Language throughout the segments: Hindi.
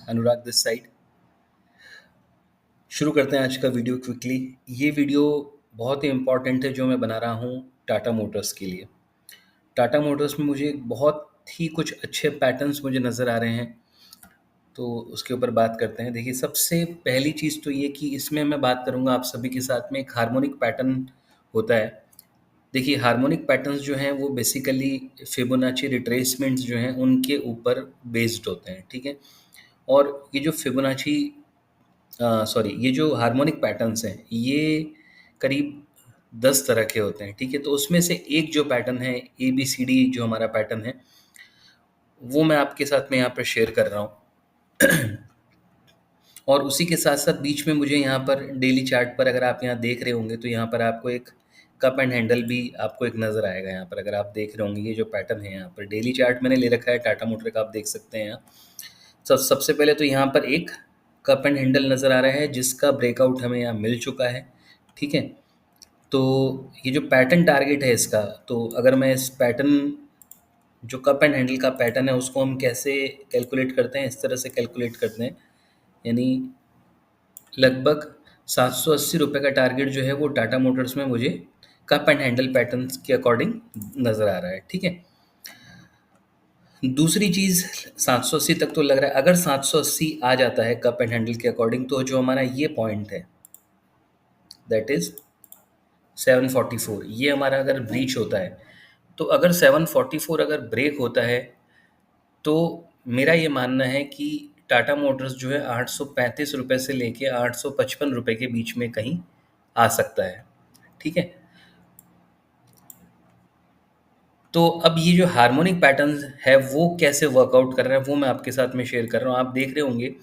Anurag this side. शुरू करते हैं आज का वीडियो क्विकली। ये वीडियो बहुत ही इम्पॉर्टेंट है जो मैं बना रहा हूँ टाटा मोटर्स के लिए। टाटा मोटर्स में मुझे बहुत ही कुछ अच्छे पैटर्न्स मुझे नज़र आ रहे हैं, तो उसके ऊपर बात करते हैं। देखिए, सबसे पहली चीज़ तो ये कि इसमें मैं बात करूँगा आप सभी के साथ में एक हार्मोनिक पैटर्न होता है। देखिए, हार्मोनिक पैटर्न्स जो हैं वो बेसिकली फिबोनाची रिट्रेसमेंट्स जो हैं उनके ऊपर बेस्ड होते हैं, ठीक है। और ये जो फिबोनाची सॉरी, ये जो हार्मोनिक पैटर्न्स हैं ये करीब 10 तरह के होते हैं, ठीक है। तो उसमें से एक जो पैटर्न है ABCD जो हमारा पैटर्न है वो मैं आपके साथ में यहाँ पर शेयर कर रहा हूँ। और उसी के साथ साथ बीच में मुझे यहाँ पर डेली चार्ट पर अगर आप यहाँ देख रहे होंगे तो यहाँ पर आपको एक कप एंड हैंडल भी आपको एक नज़र आएगा। यहाँ पर अगर आप देख रहे होंगे ये जो पैटर्न है, यहाँ पर डेली चार्ट मैंने ले रखा है टाटा मोटर का, आप देख सकते हैं यहाँ। सबसे पहले तो यहाँ पर एक कप एंड हैंडल नज़र आ रहा है जिसका ब्रेकआउट हमें यहाँ मिल चुका है, ठीक है। तो ये जो पैटर्न टारगेट है इसका, तो अगर मैं इस पैटर्न जो कप एंड हैंडल का पैटर्न है उसको हम कैसे कैलकुलेट करते हैं, इस तरह से कैलकुलेट करते हैं। यानी लगभग 780 रुपये का टारगेट जो है वो टाटा मोटर्स में मुझे कप एंड हैंडल पैटर्न्स के अकॉर्डिंग नज़र आ रहा है, ठीक है। दूसरी चीज़, 780 तक तो लग रहा है। अगर 780 आ जाता है कप एंड हैंडल के अकॉर्डिंग तो जो हमारा ये पॉइंट है दैट इज़ 744, ये हमारा अगर ब्रीच होता है, तो अगर 744 अगर ब्रेक होता है तो मेरा ये मानना है कि टाटा मोटर्स जो है 835 रुपये से लेके 855 रुपये के बीच में कहीं आ सकता है, ठीक है। तो अब ये जो हार्मोनिक पैटर्न है वो कैसे वर्कआउट कर रहा है वो मैं आपके साथ में शेयर कर रहा हूँ। आप देख रहे होंगे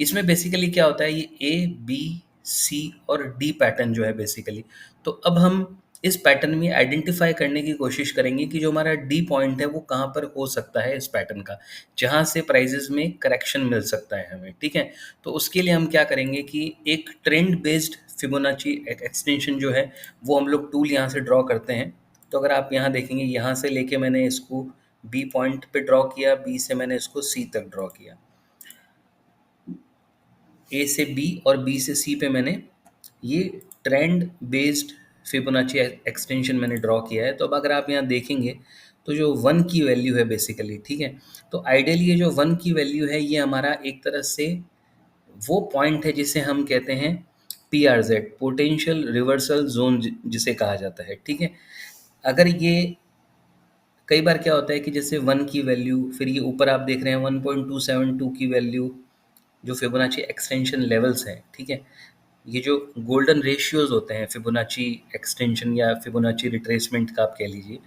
इसमें बेसिकली क्या होता है, ये A B C और D पैटर्न जो है बेसिकली। तो अब हम इस पैटर्न में आइडेंटिफाई करने की कोशिश करेंगे कि जो हमारा D पॉइंट है वो कहाँ पर हो सकता है इस पैटर्न का, जहाँ से प्राइजेस में करेक्शन मिल सकता है हमें, ठीक है। तो उसके लिए हम क्या करेंगे कि एक ट्रेंड बेस्ड फिबोनाची एक्सटेंशन जो है वो हम लोग टूल यहाँ से ड्रॉ करते हैं। तो अगर आप यहाँ देखेंगे, यहाँ से लेके मैंने इसको B पॉइंट पे ड्रॉ किया, B से मैंने इसको C तक ड्रॉ किया, A से B और B से C पे मैंने ये ट्रेंड बेस्ड फिबोनाची एक्सटेंशन मैंने ड्रॉ किया है। तो अब अगर आप यहाँ देखेंगे तो जो 1 की वैल्यू है बेसिकली, ठीक है। तो आइडियली ये जो 1 की वैल्यू है ये हमारा एक तरह से वो पॉइंट है जिसे हम कहते हैं PRZ, पोटेंशियल रिवर्सल जोन जिसे कहा जाता है, ठीक है। अगर ये कई बार क्या होता है कि जैसे 1 की वैल्यू, फिर ये ऊपर आप देख रहे हैं 1.272 की वैल्यू जो फिबोनाची एक्सटेंशन लेवल्स हैं, ठीक है। ये जो गोल्डन रेशियोज होते हैं फिबोनाची एक्सटेंशन या फिबोनाची रिट्रेसमेंट का आप कह लीजिए,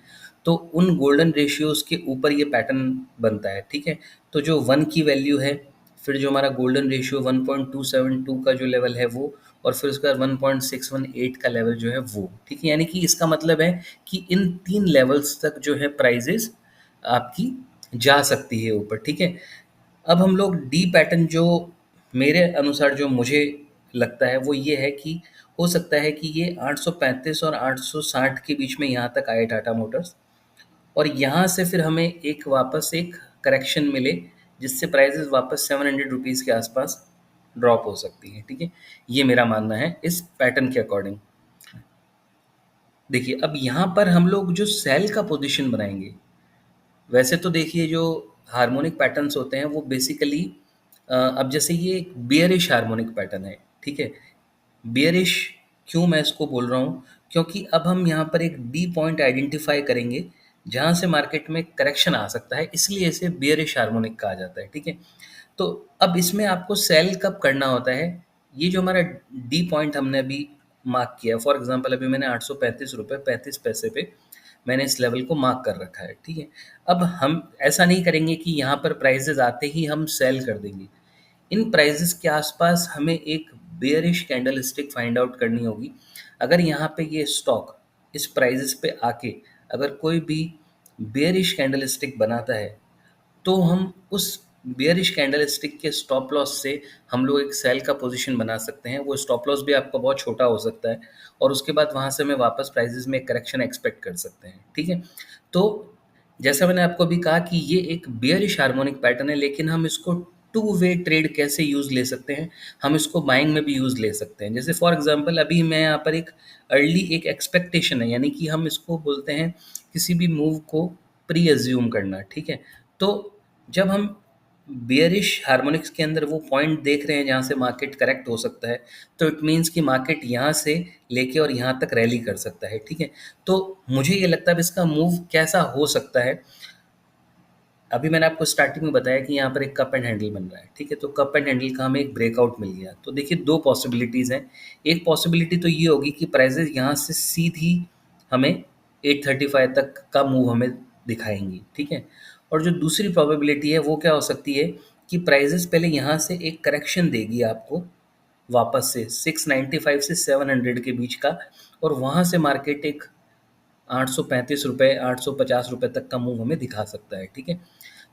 तो उन गोल्डन रेशियोज के ऊपर ये पैटर्न बनता है, ठीक है। तो जो 1 की वैल्यू है, फिर जो हमारा गोल्डन रेशियो 1.272 का जो लेवल है वो, और फिर उसका 1.618 का लेवल जो है वो, ठीक है। यानी कि इसका मतलब है कि इन 3 लेवल्स तक जो है प्राइजेस आपकी जा सकती है ऊपर, ठीक है। अब हम लोग डी पैटर्न जो मेरे अनुसार जो मुझे लगता है वो ये है कि हो सकता है कि ये 835 और 860 के बीच में यहाँ तक आए टाटा मोटर्स, और यहाँ से फिर हमें एक वापस एक करेक्शन मिले जिससे प्राइसेस वापस 700 रुपीज़ के आसपास ड्रॉप हो सकती है, ठीक है। ये मेरा मानना है इस पैटर्न के अकॉर्डिंग। देखिए, अब यहाँ पर हम लोग जो सेल का पोजीशन बनाएंगे, वैसे तो देखिए जो हार्मोनिक पैटर्न्स होते हैं वो बेसिकली अब जैसे ये एक बियरिश हार्मोनिक पैटर्न है, ठीक है। बियरिश क्यों मैं इसको बोल रहा हूँ, क्योंकि अब हम यहाँ पर एक डी पॉइंट आइडेंटिफाई करेंगे जहाँ से मार्केट में करेक्शन आ सकता है, इसलिए इसे बियरिश हार्मोनिक कहा जाता है, ठीक है। तो अब इसमें आपको सेल कब करना होता है, ये जो हमारा डी पॉइंट हमने अभी मार्क किया, फॉर एग्जांपल अभी मैंने 835 रुपये 35 पैसे पे मैंने इस लेवल को मार्क कर रखा है, ठीक है। अब हम ऐसा नहीं करेंगे कि यहाँ पर प्राइजेस आते ही हम सेल कर देंगे। इन प्राइजेस के आसपास हमें एक bearish candle stick find out करनी होगी। अगर यहाँ पे ये स्टॉक इस प्राइजेस पे आके अगर कोई भी बेयरिश कैंडल स्टिक बनाता है तो हम उस बेयरिश कैंडल स्टिक के स्टॉप लॉस से हम लोग एक सेल का पोजीशन बना सकते हैं। वो स्टॉप लॉस भी आपका बहुत छोटा हो सकता है और उसके बाद वहाँ से हमें वापस प्राइजेस में करेक्शन एक्सपेक्ट कर सकते हैं, ठीक है। तो जैसा मैंने आपको अभी कहा कि ये एक बेयरिश हार्मोनिक पैटर्न है, लेकिन हम इसको टू वे ट्रेड कैसे यूज़ ले सकते हैं, हम इसको बाइंग में भी यूज़ ले सकते हैं। जैसे फॉर एग्जांपल अभी मैं यहाँ पर एक अर्ली एक एक्सपेक्टेशन है, यानी कि हम इसको बोलते हैं किसी भी मूव को प्री अज्यूम करना, ठीक है। तो जब हम बियरिश हार्मोनिक्स के अंदर वो पॉइंट देख रहे हैं जहाँ से मार्केट करेक्ट हो सकता है, तो इट मीन्स कि मार्केट यहाँ से लेके और यहाँ तक रैली कर सकता है, ठीक है। तो मुझे ये लगता है अब इसका मूव कैसा हो सकता है। अभी मैंने आपको स्टार्टिंग में बताया कि यहाँ पर एक कप एंड हैंडल बन रहा है, ठीक है। तो कप एंड हैंडल का हमें एक ब्रेकआउट मिल गया, तो देखिए दो पॉसिबिलिटीज़ हैं। एक पॉसिबिलिटी तो ये होगी कि प्राइजेस यहाँ से सीधी हमें 835 तक का मूव हमें दिखाएंगी, ठीक है। और जो दूसरी प्रोबेबिलिटी है वो क्या हो सकती है कि प्राइजेस पहले यहाँ से एक करेक्शन देगी आपको वापस से 695 से 700 के बीच का, और वहाँ से मार्केट एक 835 रुपये 850 रुपये तक का मूव हमें दिखा सकता है, ठीक है।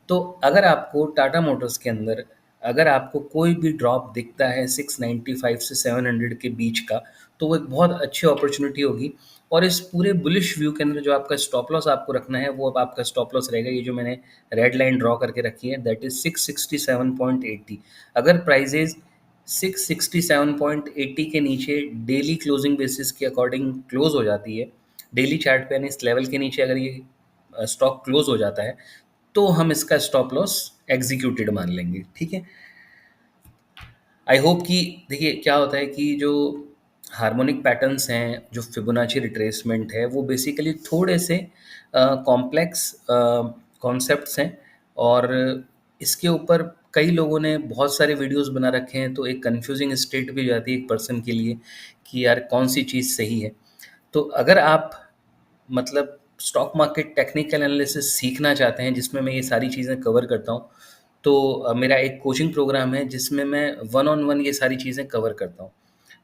तो अगर आपको टाटा मोटर्स के अंदर अगर आपको कोई भी ड्रॉप दिखता है 695 से 700 के बीच का, तो वो एक बहुत अच्छी अपॉर्चुनिटी होगी। और इस पूरे बुलिश व्यू के अंदर जो आपका स्टॉप लॉस आपको रखना है, वो अब आपका स्टॉप लॉस रहेगा ये जो मैंने रेड लाइन ड्रॉ करके रखी है, दैट इज 667.80। अगर प्राइजेज 667.80 के नीचे डेली क्लोजिंग बेसिस के अकॉर्डिंग क्लोज हो जाती है, डेली चार्ट पे यानी इस लेवल के नीचे अगर ये स्टॉक क्लोज हो जाता है, तो हम इसका स्टॉप लॉस एग्जीक्यूटेड मान लेंगे, ठीक है। आई होप कि देखिए क्या होता है कि जो हार्मोनिक पैटर्न्स हैं, जो फिबोनाची रिट्रेसमेंट है, वो बेसिकली थोड़े से कॉम्प्लेक्स कॉन्सेप्ट्स हैं। और इसके ऊपर कई लोगों ने बहुत सारे वीडियोस बना रखे हैं, तो एक कंफ्यूजिंग स्टेट भी हो जाती है एक पर्सन के लिए कि यार कौन सी चीज़ सही है। तो अगर आप मतलब स्टॉक मार्केट टेक्निकल एनालिसिस सीखना चाहते हैं जिसमें मैं ये सारी चीज़ें कवर करता हूँ, तो मेरा एक कोचिंग प्रोग्राम है जिसमें मैं वन ऑन वन ये सारी चीज़ें कवर करता हूँ।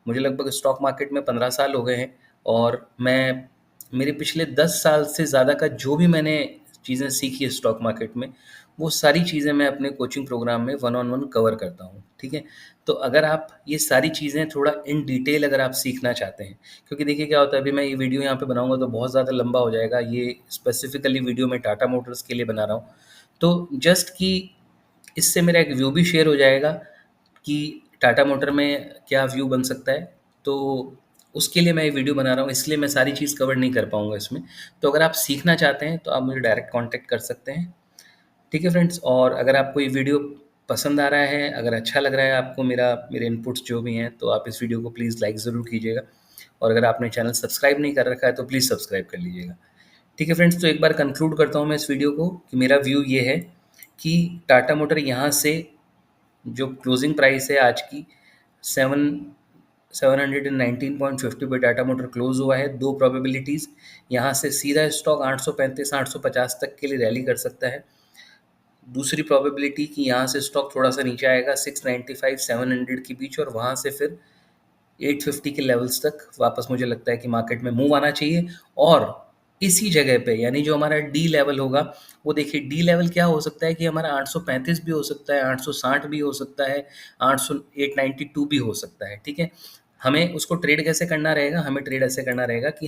मुझे लगभग स्टॉक मार्केट में 15 साल हो गए हैं, और मैं मेरे पिछले 10 साल से ज़्यादा का जो भी मैंने चीज़ें सीखी है स्टॉक मार्केट में, वो सारी चीज़ें मैं अपने कोचिंग प्रोग्राम में वन ऑन वन कवर करता हूँ, ठीक है। तो अगर आप ये सारी चीज़ें थोड़ा इन डिटेल अगर आप सीखना चाहते हैं, क्योंकि देखिए क्या होता है, अभी मैं ये वीडियो यहाँ पे बनाऊंगा तो बहुत ज़्यादा लंबा हो जाएगा, ये स्पेसिफिकली वीडियो मैं टाटा मोटर्स के लिए बना रहा हूँ। तो जस्ट कि इससे मेरा एक व्यू भी शेयर हो जाएगा कि टाटा मोटर में क्या व्यू बन सकता है, तो उसके लिए मैं ये वीडियो बना रहा हूँ, इसलिए मैं सारी चीज़ कवर नहीं कर पाऊँगा इसमें। तो अगर आप सीखना चाहते हैं तो आप मुझे डायरेक्ट कॉन्टैक्ट कर सकते हैं, ठीक है फ्रेंड्स। और अगर आपको ये वीडियो पसंद आ रहा है, अगर अच्छा लग रहा है आपको मेरे इनपुट्स जो भी हैं, तो आप इस वीडियो को प्लीज़ लाइक ज़रूर कीजिएगा। और अगर आपने चैनल सब्सक्राइब नहीं कर रखा है तो प्लीज़ सब्सक्राइब कर लीजिएगा, ठीक है फ्रेंड्स। तो एक बार कंक्लूड करता हूँ मैं इस वीडियो को कि मेरा व्यू ये है कि टाटा मोटर यहाँ से जो क्लोजिंग प्राइस है आज की 719.50 पे टाटा मोटर क्लोज हुआ है। दो प्रोबेबिलिटीज़, यहाँ से सीधा स्टॉक 835-850 तक के लिए रैली कर सकता है। दूसरी प्रोबेबिलिटी कि यहाँ से स्टॉक थोड़ा सा नीचे आएगा 695-700 के बीच, और वहाँ से फिर 850 के लेवल्स तक वापस मुझे लगता है कि मार्केट में मूव आना चाहिए। और इसी जगह पे यानी जो हमारा डी लेवल होगा, वो देखिए डी लेवल क्या हो सकता है कि हमारा 835 भी हो सकता है, 860 भी हो सकता है, 892 भी हो सकता है, ठीक है। हमें उसको ट्रेड कैसे करना रहेगा, हमें ट्रेड ऐसे करना रहेगा कि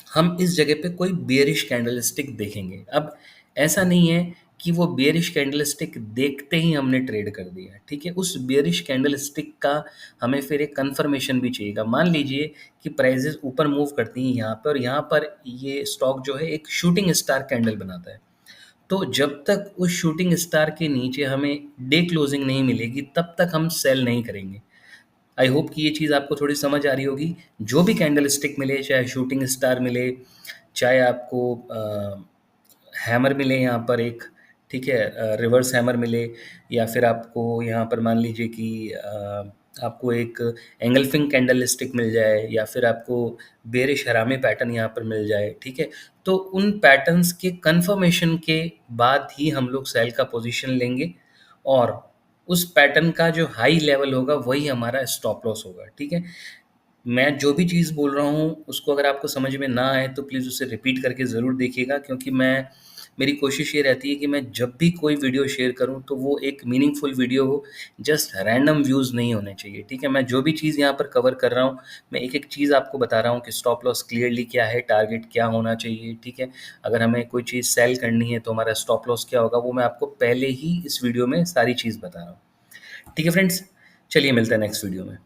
हम इस जगह पे कोई बेयरिश कैंडलस्टिक देखेंगे। अब ऐसा नहीं है कि वो बेयरिश कैंडलस्टिक देखते ही हमने ट्रेड कर दिया, ठीक है। उस बेयरिश कैंडलस्टिक का हमें फिर एक कंफर्मेशन भी चाहिएगा। मान लीजिए कि प्राइजेस ऊपर मूव करती हैं यहाँ पर, और यहाँ पर ये स्टॉक जो है एक शूटिंग स्टार कैंडल बनाता है, तो जब तक उस शूटिंग स्टार के नीचे हमें डे क्लोजिंग नहीं मिलेगी तब तक हम सेल नहीं करेंगे। आई होप कि ये चीज़ आपको थोड़ी समझ आ रही होगी। जो भी कैंडल स्टिक मिले, चाहे शूटिंग स्टार मिले, चाहे आपको हैमर मिले यहाँ पर एक, ठीक है, रिवर्स हैमर मिले, या फिर आपको यहाँ पर मान लीजिए कि आपको एक एंगल्फिंग कैंडल स्टिक मिल जाए, या फिर आपको बेरिश हरामी पैटर्न यहाँ पर मिल जाए, ठीक है। तो उन पैटर्न्स के कंफर्मेशन के बाद ही हम लोग सेल का पोजीशन लेंगे, और उस पैटर्न का जो हाई लेवल होगा वही हमारा स्टॉप लॉस होगा, ठीक है। मैं जो भी चीज़ बोल रहा हूँ उसको अगर आपको समझ में ना आए तो प्लीज़ उसे रिपीट करके ज़रूर देखिएगा, क्योंकि मैं मेरी कोशिश ये रहती है कि मैं जब भी कोई वीडियो शेयर करूँ तो वो एक मीनिंगफुल वीडियो हो, जस्ट रैंडम व्यूज़ नहीं होने चाहिए, ठीक है? मैं जो भी चीज़ यहाँ पर कवर कर रहा हूँ, मैं एक-एक चीज़ आपको बता रहा हूँ कि स्टॉप लॉस क्लियरली क्या है, टारगेट क्या होना चाहिए, ठीक है? अगर हमें कोई चीज़ सेल करनी है तो हमारा स्टॉप लॉस क्या होगा, वो मैं आपको पहले ही इस वीडियो में सारी चीज़ बता रहा हूँ। ठीक है फ्रेंड्स, चलिए मिलते हैं नेक्स्ट वीडियो में।